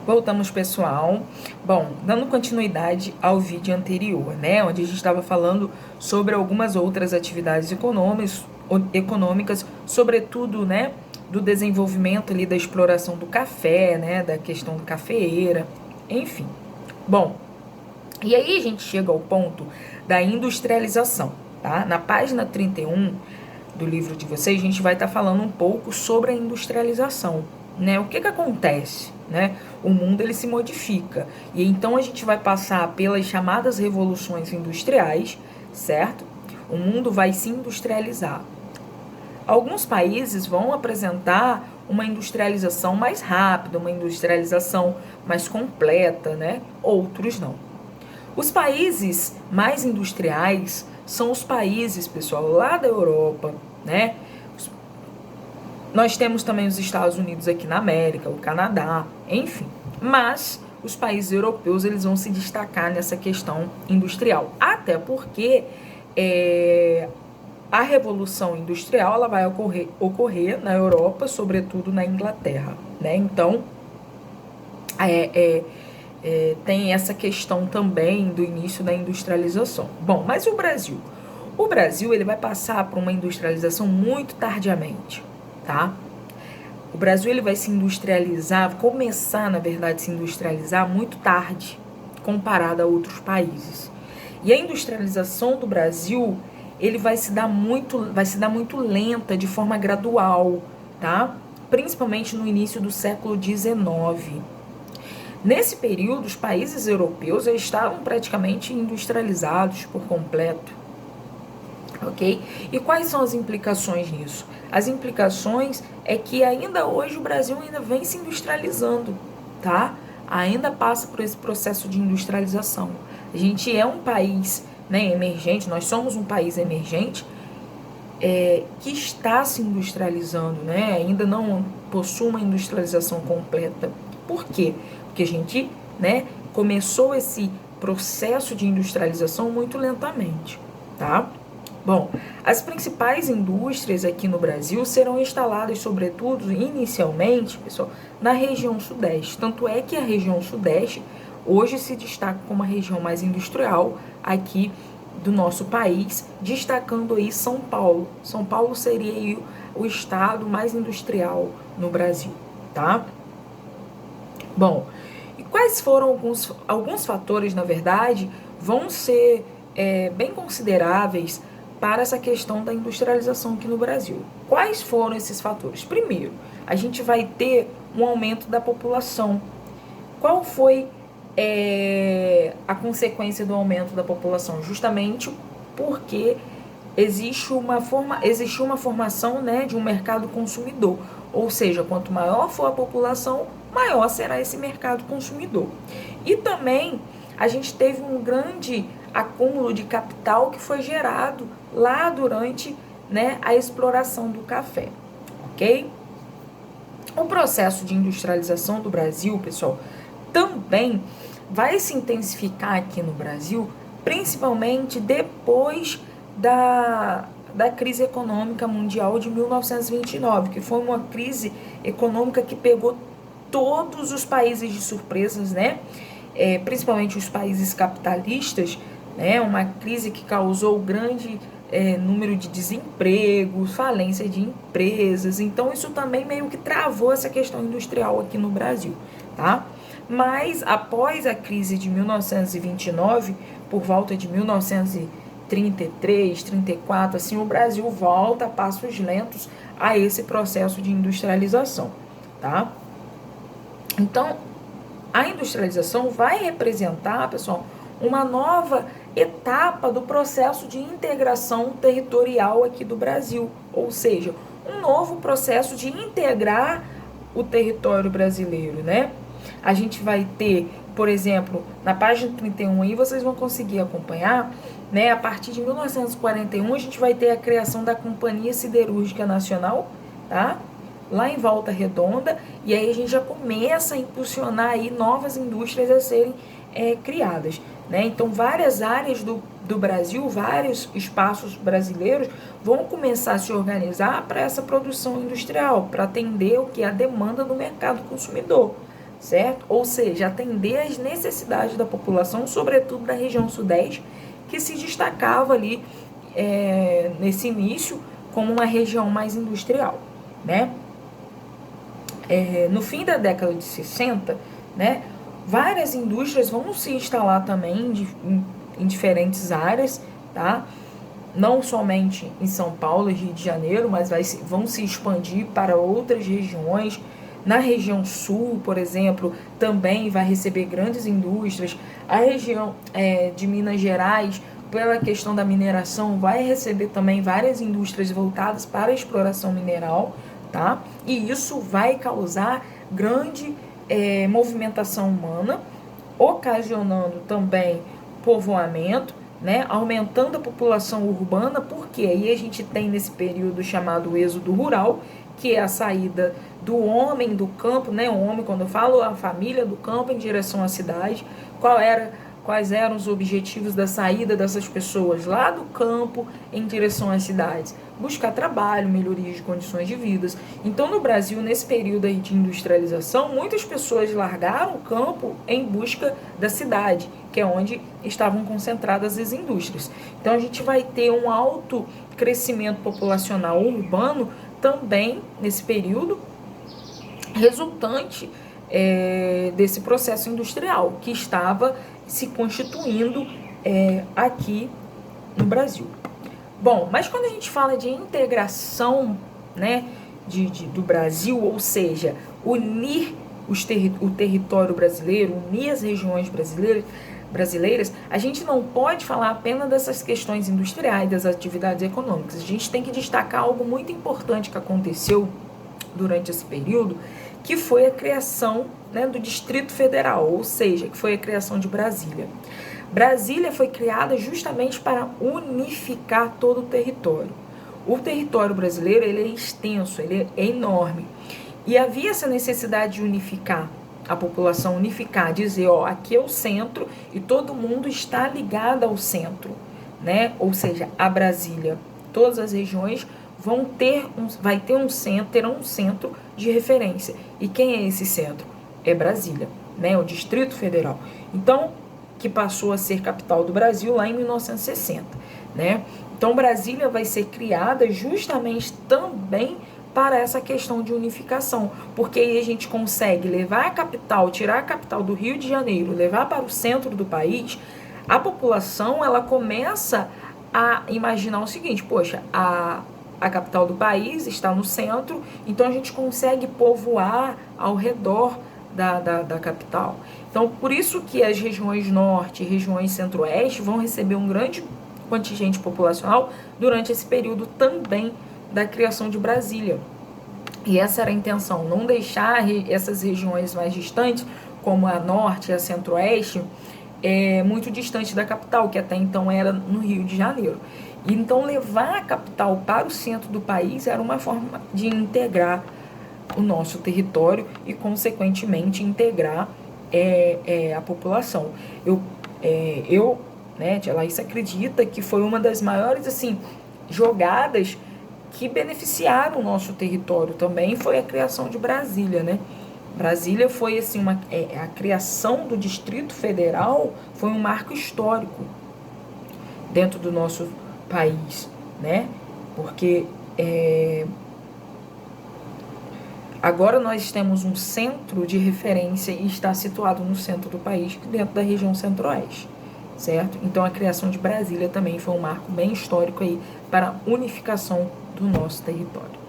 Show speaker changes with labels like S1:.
S1: Voltamos, pessoal. Bom, dando continuidade ao vídeo anterior, né, onde a gente estava falando sobre algumas outras atividades econômicas, sobretudo, né, do desenvolvimento ali da exploração do café, né, da questão da cafeeira, enfim. Bom, e aí a gente chega ao ponto da industrialização, tá? Na página 31 do livro de vocês, a gente vai estar falando um pouco sobre a industrialização, né? O que que acontece, né? O mundo ele se modifica e então a gente vai passar pelas chamadas revoluções industriais, certo? O mundo vai se industrializar. Alguns países vão apresentar uma industrialização mais rápida, uma industrialização mais completa, né? Outros não. Os países mais industriais são os países, pessoal, lá da Europa, né? Nós temos também os Estados Unidos aqui na América, o Canadá, enfim. Mas os países europeus eles vão se destacar nessa questão industrial. Até porque a Revolução Industrial ela vai ocorrer na Europa, sobretudo na Inglaterra, né? Então, tem essa questão também do início da industrialização. Bom, mas o Brasil? O Brasil ele vai passar por uma industrialização muito tardiamente, tá? O Brasil ele vai se industrializar, começar, na verdade, a se industrializar muito tarde, comparado a outros países. E a industrialização do Brasil, ele vai se dar muito lenta, de forma gradual, tá? Principalmente no início do século XIX. Nesse período, os países europeus já estavam praticamente industrializados por completo, ok? E quais são as implicações nisso? As implicações é que ainda hoje o Brasil ainda vem se industrializando, tá? Ainda passa por esse processo de industrialização. A gente é um país, né, emergente, nós somos um país emergente que está se industrializando, né? Ainda não possui uma industrialização completa. Por quê? Porque a gente, né, começou esse processo de industrialização muito lentamente, tá? Bom, as principais indústrias aqui no Brasil serão instaladas, sobretudo, inicialmente, pessoal, na região sudeste. Tanto é que a região sudeste hoje se destaca como a região mais industrial aqui do nosso país, destacando aí São Paulo. São Paulo seria aí o estado mais industrial no Brasil, tá? Bom, e quais foram alguns fatores, na verdade, vão ser bem consideráveis para essa questão da industrialização aqui no Brasil? Quais foram esses fatores? Primeiro, a gente vai ter um aumento da população. Qual foi a consequência do aumento da população? Justamente porque existiu uma formação, né, de um mercado consumidor. Ou seja, quanto maior for a população, maior será esse mercado consumidor. E também a gente teve um grande acúmulo de capital que foi gerado lá durante, né, a exploração do café, ok? O processo de industrialização do Brasil, pessoal, também vai se intensificar aqui no Brasil, principalmente depois da crise econômica mundial de 1929, que foi uma crise econômica que pegou todos os países de surpresas, né? Principalmente os países capitalistas, né? Uma crise que causou grande número de desemprego, falência de empresas. Então, isso também meio que travou essa questão industrial aqui no Brasil, tá? Mas, após a crise de 1929, por volta de 1933, 34, assim, o Brasil volta a passos lentos a esse processo de industrialização, tá? Então, a industrialização vai representar, pessoal, uma nova etapa do processo de integração territorial aqui do Brasil, ou seja, um novo processo de integrar o território brasileiro, né? A gente vai ter, por exemplo, na página 31 aí vocês vão conseguir acompanhar, né? A partir de 1941 a gente vai ter a criação da Companhia Siderúrgica Nacional, tá? Lá em Volta Redonda, e aí a gente já começa a impulsionar aí novas indústrias a serem criadas, né? Então, várias áreas do Brasil, vários espaços brasileiros vão começar a se organizar para essa produção industrial, para atender o que é a demanda do mercado consumidor, certo? Ou seja, atender às necessidades da população, sobretudo da região sudeste, que se destacava ali nesse início como uma região mais industrial, né? No fim da década de 60, né, várias indústrias vão se instalar também em diferentes áreas, tá? Não somente em São Paulo e Rio de Janeiro, mas vão se expandir para outras regiões. Na região sul, por exemplo, também vai receber grandes indústrias. A região de Minas Gerais, pela questão da mineração, vai receber também várias indústrias voltadas para a exploração mineral, tá? E isso vai causar grande movimentação humana, ocasionando também povoamento, né? Aumentando a população urbana, porque aí a gente tem nesse período chamado êxodo rural, que é a saída do homem do campo, né? O homem, quando eu falo, a família do campo em direção à cidade. Quais eram os objetivos da saída dessas pessoas lá do campo em direção às cidades? Buscar trabalho, melhoria de condições de vida. Então, no Brasil, nesse período aí de industrialização, muitas pessoas largaram o campo em busca da cidade, que é onde estavam concentradas as indústrias. Então, a gente vai ter um alto crescimento populacional urbano também nesse período, resultante desse processo industrial que estava se constituindo aqui no Brasil. Bom, mas quando a gente fala de integração, né, do Brasil, ou seja, unir o território brasileiro, unir as regiões brasileiras, a gente não pode falar apenas dessas questões industriais, das atividades econômicas. A gente tem que destacar algo muito importante que aconteceu durante esse período, que foi a criação, né, do Distrito Federal, ou seja, que foi a criação de Brasília. Brasília foi criada justamente para unificar todo o território. O território brasileiro, ele é extenso, ele é enorme. E havia essa necessidade de unificar a população, dizer, ó, aqui é o centro e todo mundo está ligado ao centro, né? Ou seja, a Brasília, todas as regiões terão um centro de referência. E quem é esse centro? É Brasília, né? O Distrito Federal. Então, que passou a ser capital do Brasil lá em 1960, né? Então, Brasília vai ser criada justamente também para essa questão de unificação, porque aí a gente consegue levar a capital, tirar a capital do Rio de Janeiro, levar para o centro do país. A população, ela começa a imaginar o seguinte, poxa, a capital do país está no centro, então a gente consegue povoar ao redor da capital. Então, por isso que as regiões norte e regiões centro-oeste vão receber um grande contingente populacional durante esse período também da criação de Brasília. E essa era a intenção, não deixar essas regiões mais distantes, como a norte e a centro-oeste, muito distante da capital, que até então era no Rio de Janeiro. E então levar a capital para o centro do país era uma forma de integrar o nosso território e, consequentemente, integrar a população. Né, Tia Laís acredita que foi uma das maiores, assim, jogadas que beneficiaram o nosso território também, foi a criação de Brasília, né? Brasília foi, assim, a criação do Distrito Federal foi um marco histórico dentro do nosso país, né? Porque agora nós temos um centro de referência e está situado no centro do país, dentro da região centro-oeste, certo? Então a criação de Brasília também foi um marco bem histórico aí para a unificação do nosso território.